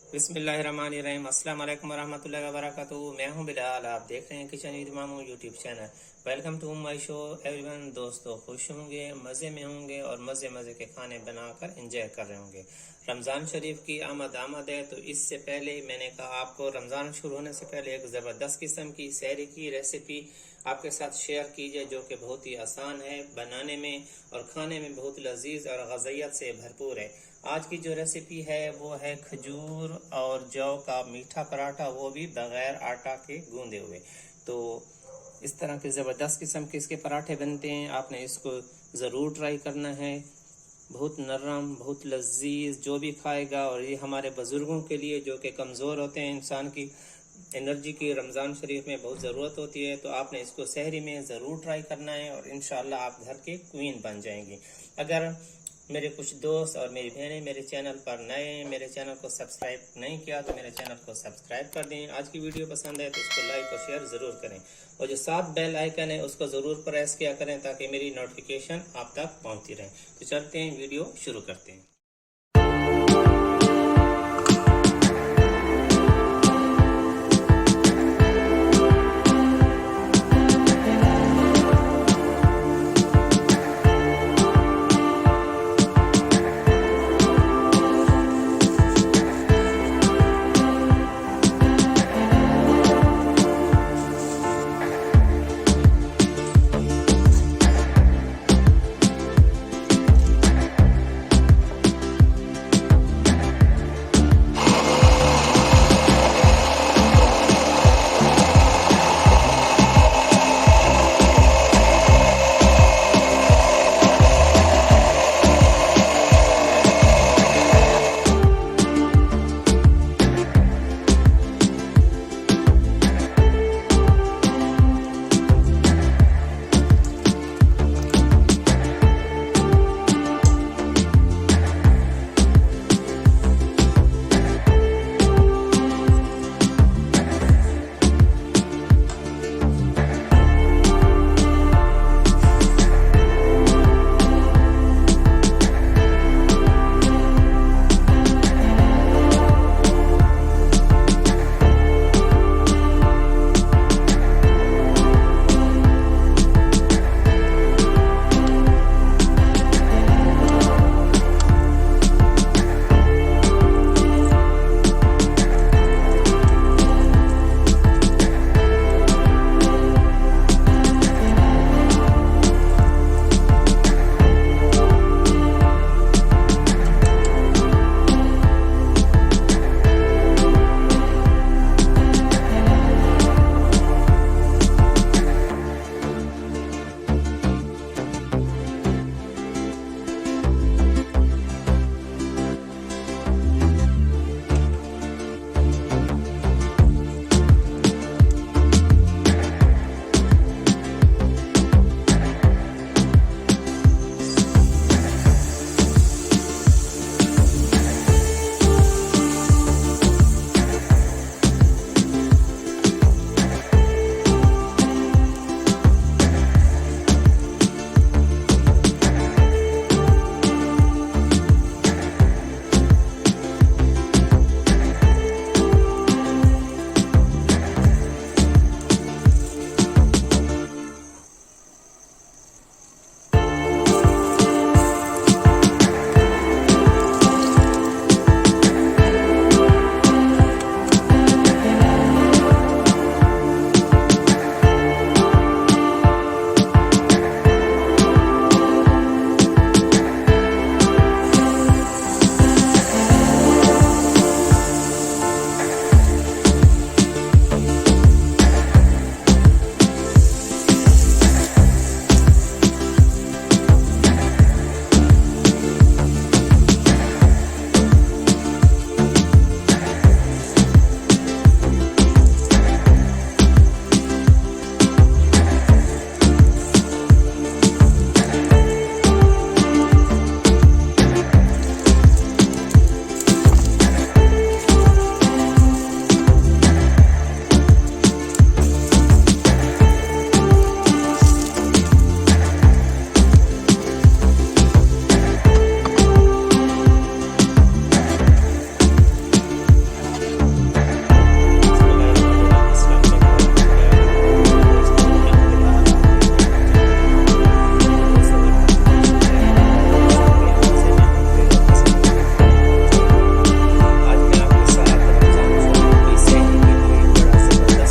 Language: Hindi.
बिस्मिल्लाहिर्रहमानिर्रहीम। अस्सलाम वालेकुम रहमतुल्लाहि व बरकातुहू। मैं हूं बिलाल, आप देख रहे हैं kitchen with Mamu YouTube channel. Welcome to my show everyone. दोस्तों खुश होंगे, मज़े में होंगे और मज़े मज़े के खाने बनाकर एंजॉय कर रहे होंगे। रमज़ान शरीफ की आमद है, तो इससे पहले मैंने कहा आपको रमज़ान शुरू होने से पहले एक ज़बरदस्त किस्म की सहरी की रेसिपी आपके साथ शेयर कीजिए, जो कि बहुत ही आसान है बनाने में और खाने में बहुत लजीज और गज़ाइयत से भरपूर है। आज की जो रेसिपी है वो है खजूर और जौ का मीठा पराठा, वो भी बगैर आटा के गूंदे हुए। तो इस तरह के ज़बरदस्त किस्म के इसके पराठे बनते हैं, आपने इसको ज़रूर ट्राई करना है। बहुत नरम, बहुत लजीज, जो भी खाएगा। और ये हमारे बुजुर्गों के लिए जो कि कमज़ोर होते हैं, इंसान की एनर्जी की रमज़ान शरीफ में बहुत ज़रूरत होती है, तो आपने इसको सहरी में ज़रूर ट्राई करना है और इंशाल्लाह आप घर के क्वीन बन जाएंगे। अगर मेरे कुछ दोस्त और मेरी बहनें मेरे चैनल पर नए हैं, मेरे चैनल को सब्सक्राइब नहीं किया तो मेरे चैनल को सब्सक्राइब कर दें। आज की वीडियो पसंद है तो इसको लाइक और शेयर ज़रूर करें, और जो साथ बेल आइकन है उसको ज़रूर प्रेस किया करें ताकि मेरी नोटिफिकेशन आप तक पहुंचती रहे। तो चलते हैं, वीडियो शुरू करते हैं।